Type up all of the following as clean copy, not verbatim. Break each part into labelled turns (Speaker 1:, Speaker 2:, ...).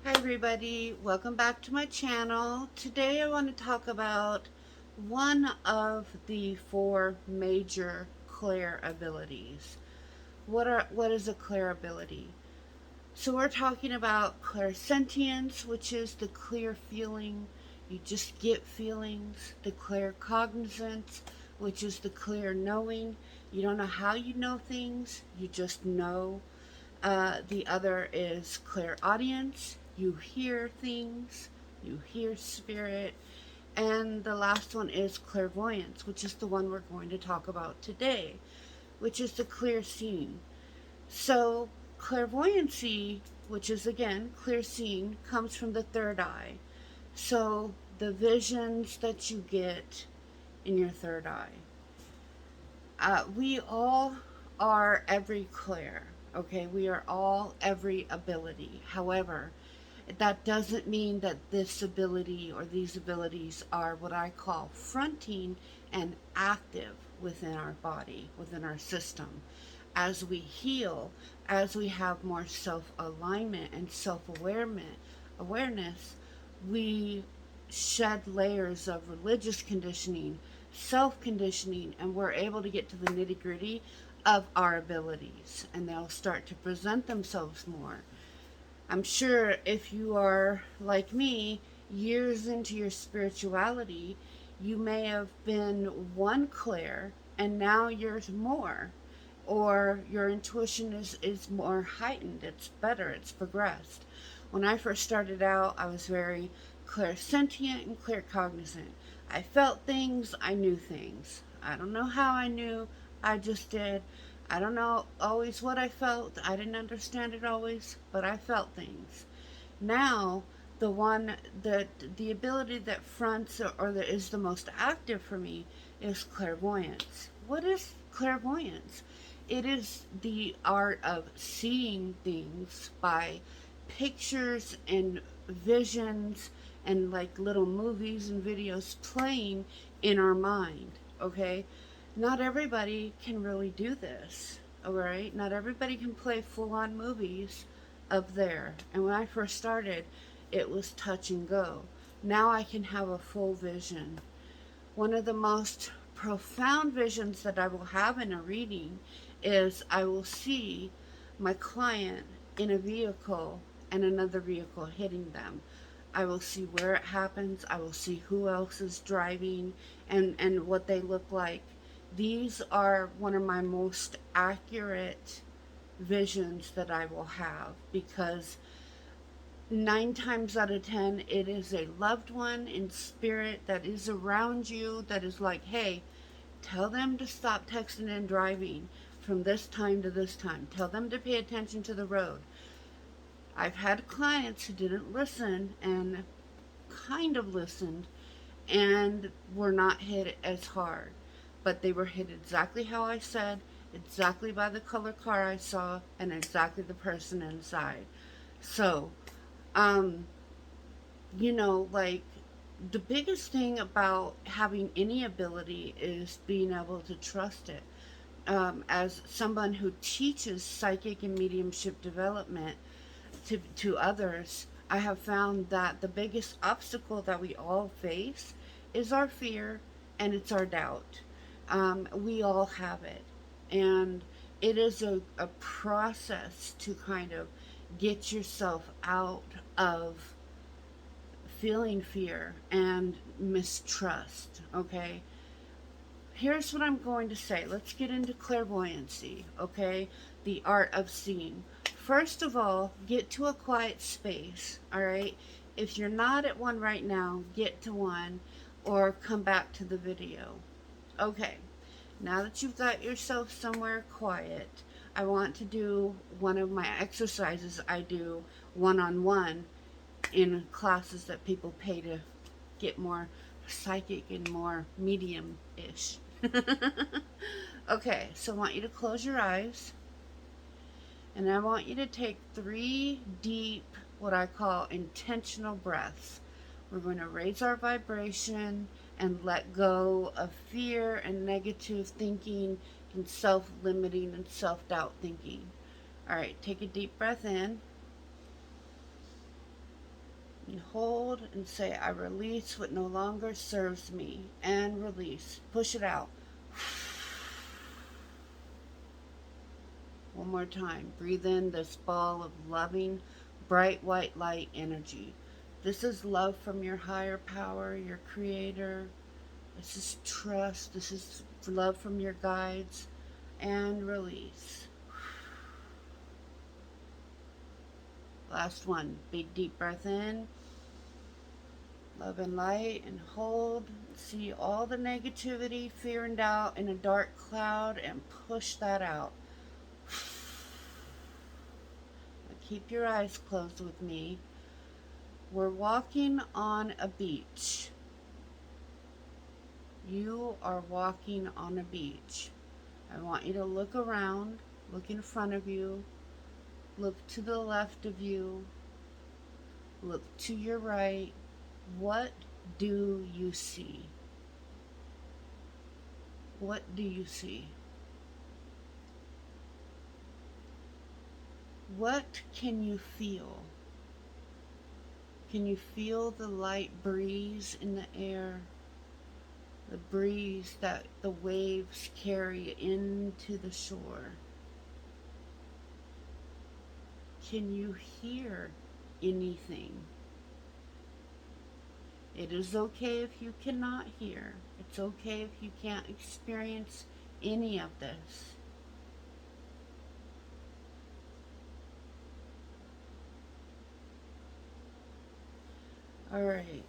Speaker 1: Hi everybody, welcome back to my channel. Today I want to talk about one of the four major Clair abilities. What is a Clair ability? So we're talking about clairsentience, which is the clear feeling. You just get feelings. The claircognizance, which is the clear knowing. You don't know how you know things, you just know. The other is clairaudience. You hear things, you hear spirit. And the last one is clairvoyance, which is the one we're going to talk about today, which is the clear seeing. So, clairvoyancy, which is again clear seeing, comes from the third eye. So, the visions that you get in your third eye. We all are every clair, okay? We are all every ability. However, that doesn't mean that this ability or these abilities are what I call fronting and active within our body, within our system. As we heal, as we have more self alignment and self awareness, we shed layers of religious conditioning, self conditioning, and we're able to get to the nitty gritty of our abilities, and they'll start to present themselves more. I'm sure if you are like me, years into your spirituality, you may have been one Claire and now you're more. Or your intuition is more heightened, it's better, it's progressed. When I first started out, I was very clairsentient and claircognizant. I felt things, I knew things. I don't know how I knew, I just did. I don't know always what I felt. I didn't understand it always, but I felt things. Now, the one that the ability that fronts or that is the most active for me is clairvoyance. What is clairvoyance? It is the art of seeing things by pictures and visions and like little movies and videos playing in our mind, okay? Not everybody can really do this, all right? Not everybody can play full on movies up there. And when I first started, it was touch and go. Now I can have a full vision. One of the most profound visions that I will have in a reading is I will see my client in a vehicle and another vehicle hitting them. I will see where it happens. I will see who else is driving and what they look like. These are one of my most accurate visions that I will have because 9 times out of 10, it is a loved one in spirit that is around you that is like, hey, tell them to stop texting and driving from this time to this time. Tell them to pay attention to the road. I've had clients who didn't listen and kind of listened and were not hit as hard, but they were hit exactly how I said, exactly by the color car I saw, and exactly the person inside. So, um, like the biggest thing about having any ability is being able to trust it. As someone who teaches psychic and mediumship development to others, I have found that the biggest obstacle that we all face is our fear and it's our doubt. We all have it. And it is a process to kind of get yourself out of feeling fear and mistrust, okay? Here's what I'm going to say. Let's get into clairvoyancy, okay? The art of seeing. First of all, get to a quiet space, all right? If you're not at one right now, get to one or come back to the video. Okay, now that you've got yourself somewhere quiet, I want to do one of my exercises I do one-on-one in classes that people pay to get more psychic and more medium-ish. Okay, so I want you to close your eyes and I want you to take 3 deep, what I call intentional breaths. We're going to raise our vibration and let go of fear and negative thinking and self-limiting and self-doubt thinking. All right, take a deep breath in hold and say, I release what no longer serves me. And release. Push it out. One more time. Breathe in this ball of loving, bright white light energy. This is love from your higher power, your creator. This is trust. This is love from your guides. And release. Last one. Big deep breath in. Love and light, and hold. See all the negativity, fear, and doubt in a dark cloud, and push that out. Keep your eyes closed with me. We're walking on a beach. You are walking on a beach. I want you to look around, look in front of you, look to the left of you, look to your right. What do you see? What do you see? What can you feel? Can you feel the light breeze in the air? The breeze that the waves carry into the shore? Can you hear anything? It is okay if you cannot hear. It's okay if you can't experience any of this. All right.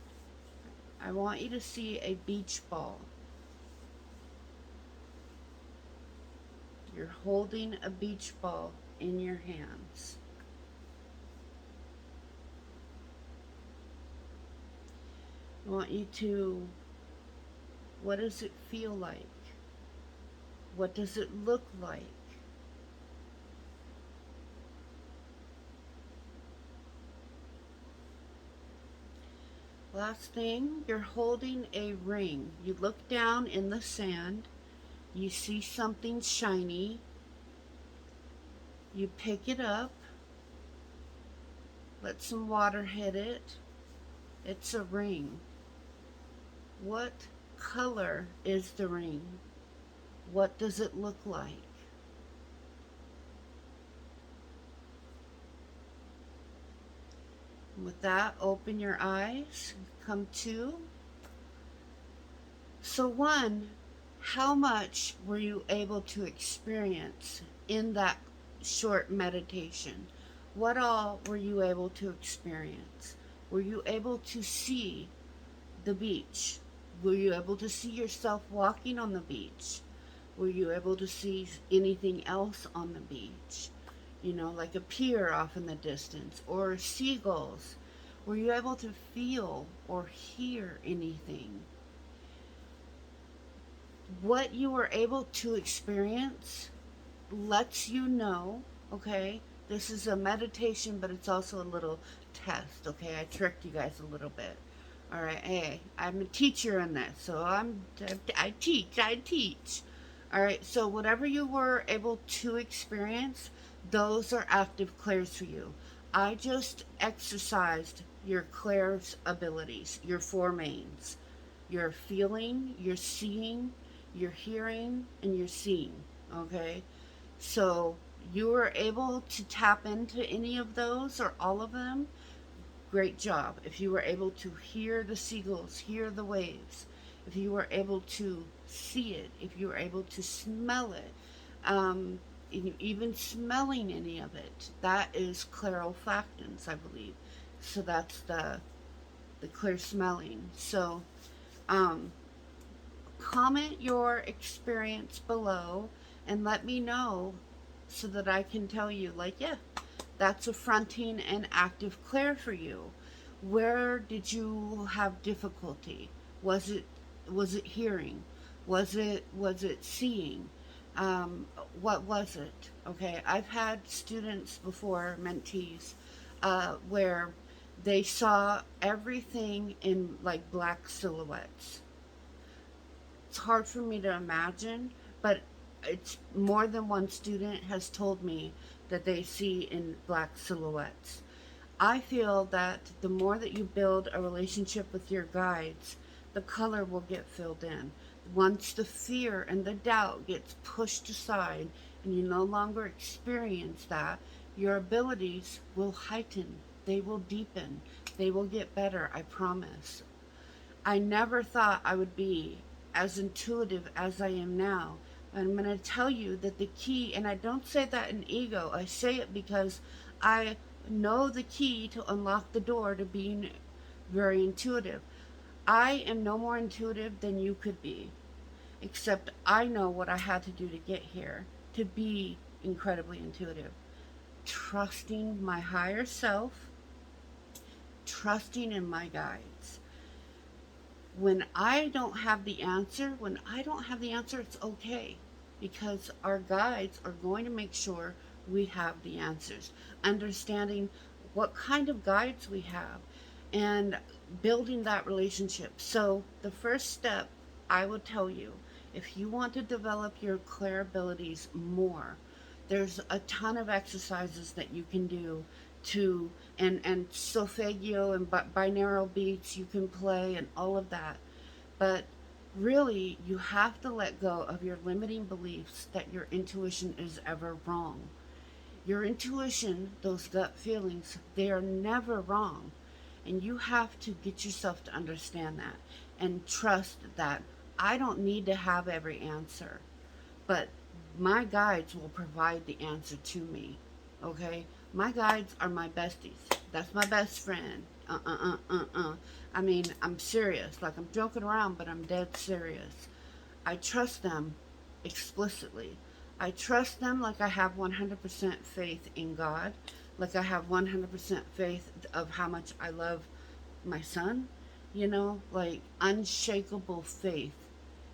Speaker 1: I want you to see a beach ball. You're holding a beach ball in your hands. I want you to, what does it feel like? What does it look like? Last thing, you're holding a ring. You look down in the sand, you see something shiny, you pick it up, let some water hit it. It's a ring. What color is the ring? What does it look like? With that, open your eyes, come to. So one, how much were you able to experience in that short meditation? What all were you able to experience? Were you able to see the beach? Were you able to see yourself walking on the beach? Were you able to see anything else on the beach? You know, like a pier off in the distance, or seagulls. Were you able to feel or hear anything? What you were able to experience lets you know, okay, this is a meditation, but it's also a little test, okay? I tricked you guys a little bit. All right, hey, I'm a teacher in this, so I teach. All right, so whatever you were able to experience, those are active clairs for you. I just exercised your clairs abilities, your four mains. Your feeling, your seeing, your hearing, and your seeing, okay? So you were able to tap into any of those or all of them, great job. If you were able to hear the seagulls, hear the waves, if you were able to see it, if you were able to smell it, even smelling any of it, that is clairolfactance, I believe. So that's the clear smelling. So comment your experience below and let me know so that I can tell you, like, yeah, that's a fronting and active clair for you. Where did you have difficulty? Was it hearing? Was it seeing? What was it? Okay, I've had students before, mentees, where they saw everything in like black silhouettes. It's hard for me to imagine, but it's more than one student has told me that they see in black silhouettes. I feel that the more that you build a relationship with your guides, the color will get filled in. Once the fear and the doubt gets pushed aside and you no longer experience that, your abilities will heighten. They will deepen. They will get better, I promise. I never thought I would be as intuitive as I am now. I'm going to tell you that the key, and I don't say that in ego, I say it because I know the key to unlock the door to being very intuitive. I am no more intuitive than you could be, except I know what I had to do to get here to be incredibly intuitive. Trusting my higher self, trusting in my guides. When I don't have the answer, it's okay, because our guides are going to make sure we have the answers. Understanding what kind of guides we have and building that relationship. So, the first step I would tell you, if you want to develop your Clair abilities more, there's a ton of exercises that you can do to, and solfeggio and binaural beats you can play and all of that. But really, you have to let go of your limiting beliefs that your intuition is ever wrong. Your intuition, those gut feelings, they are never wrong. And you have to get yourself to understand that and trust that I don't need to have every answer, but my guides will provide the answer to me. Okay? My guides are my besties. That's my best friend. I mean, I'm serious. Like, I'm joking around, but I'm dead serious. I trust them explicitly. I trust them like I have 100% faith in God, like I have 100% faith of how much I love my son. Like, unshakable faith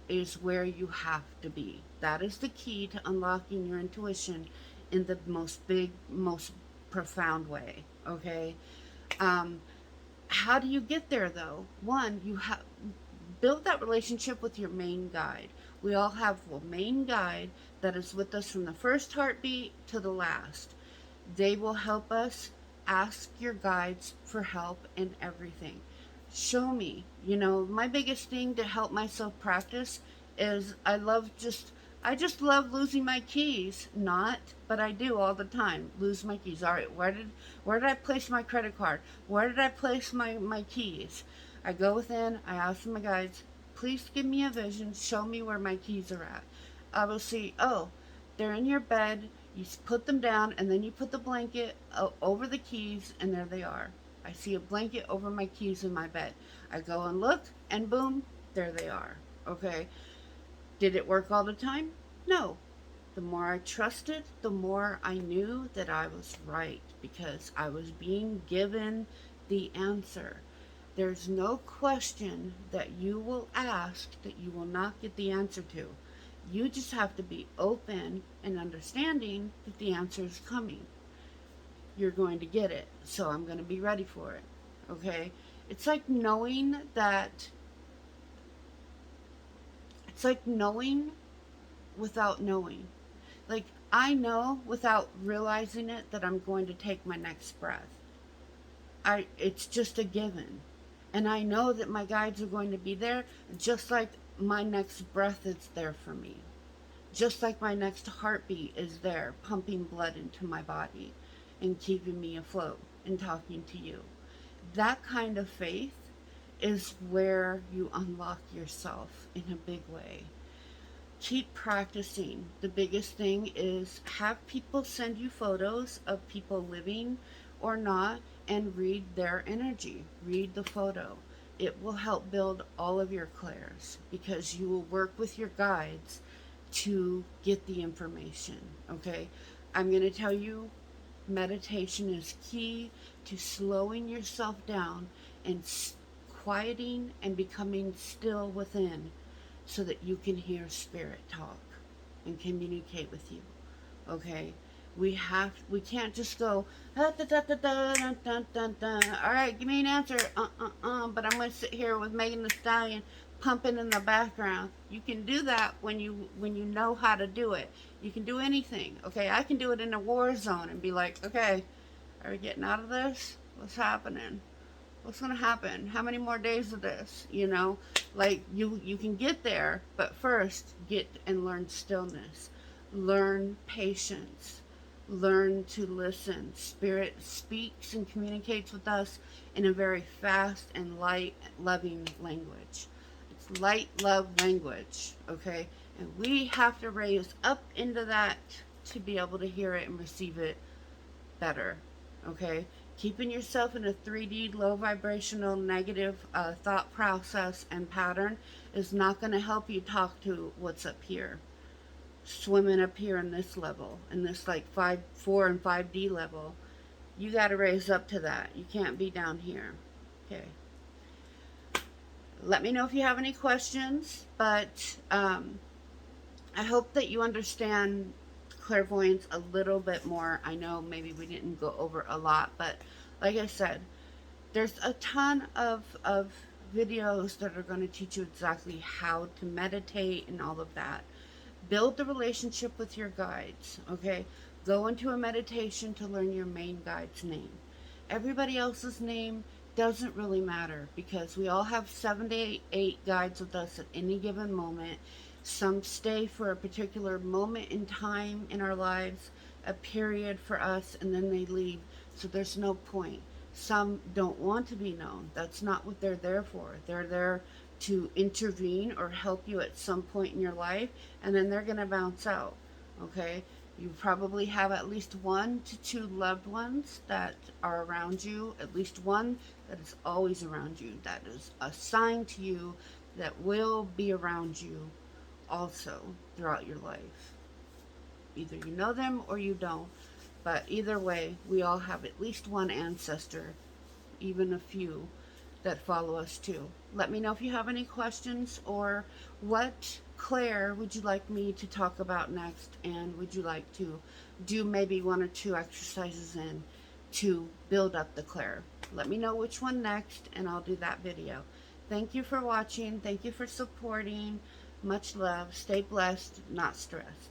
Speaker 1: is where you have to be. That is the key to unlocking your intuition in the most profound way. Okay. Um, how do you get there though? One, you have build that relationship with your main guide. We all have a main guide that is with us from the first heartbeat to the last. They will help us. Ask your guides for help in everything. Show me. My biggest thing to help myself practice is I just love losing my keys. Not, but I do all the time. Lose my keys. All right, where did I place my credit card? Where did I place my keys? I go within, I ask my guides, please give me a vision, show me where my keys are at. I will see, oh, they're in your bed, you put them down, and then you put the blanket over the keys, and there they are. I see a blanket over my keys in my bed. I go and look, and boom, there they are. Okay. Did it work all the time? No. The more I trusted, the more I knew that I was right, because I was being given the answer. There's no question that you will ask that you will not get the answer to. You just have to be open and understanding that the answer is coming. You're going to get it, so I'm going to be ready for it. Okay? It's like knowing that, it's like knowing without knowing. Like, I know without realizing it that I'm going to take my next breath. It's just a given. And I know that my guides are going to be there, just like my next breath is there for me. Just like my next heartbeat is there, pumping blood into my body and keeping me afloat and talking to you. That kind of faith is where you unlock yourself in a big way. Keep practicing. The biggest thing is have people send you photos of people living or not, and read their energy. Read the photo. It will help build all of your clairs, because you will work with your guides to get the information. Okay? I'm going to tell you, meditation is key to slowing yourself down and quieting and becoming still within, so that you can hear spirit talk and communicate with you. Okay? We can't just go, ah, da, da, da, da, dun, dun, dun, dun. All right, give me an answer. But I'm going to sit here with Megan Thee Stallion pumping in the background. You can do that when you know how to do it. You can do anything. Okay? I can do it in a war zone and be like, okay, are we getting out of this? What's happening? What's going to happen? How many more days of this? You know, like you can get there, but first get and learn stillness. Learn patience. Learn to listen. Spirit speaks and communicates with us in a very fast and light, loving language. It's light, love language, okay? And we have to raise up into that to be able to hear it and receive it better, okay? Keeping yourself in a 3D, low vibrational, negative thought process and pattern is not going to help you talk to what's up here. Swimming up here in this level, in this like 4 and 5D level, you got to raise up to that. You can't be down here. Okay. Let me know if you have any questions, but I hope that you understand clairvoyance a little bit more. I know maybe we didn't go over a lot, but like I said, there's a ton of videos that are going to teach you exactly how to meditate and all of that. Build the relationship with your guides, okay? Go into a meditation to learn your main guide's name. Everybody else's name doesn't really matter because we all have 7 to 8 guides with us at any given moment. Some stay for a particular moment in time in our lives, a period for us, and then they leave. So there's no point. Some don't want to be known. That's not what they're there for. They're there to intervene or help you at some point in your life, and then they're going to bounce out. Okay? You probably have at least 1 to 2 loved ones that are around you, at least one that is always around you, that is assigned to you, that will be around you also throughout your life. Either you know them or you don't, but either way, we all have at least one ancestor, even a few, that follow us too. Let me know if you have any questions, or what Claire would you like me to talk about next, and would you like to do maybe 1 or 2 exercises in to build up the Claire. Let me know which one next, and I'll do that video. Thank you for watching. Thank you for supporting. Much love. Stay blessed, not stressed.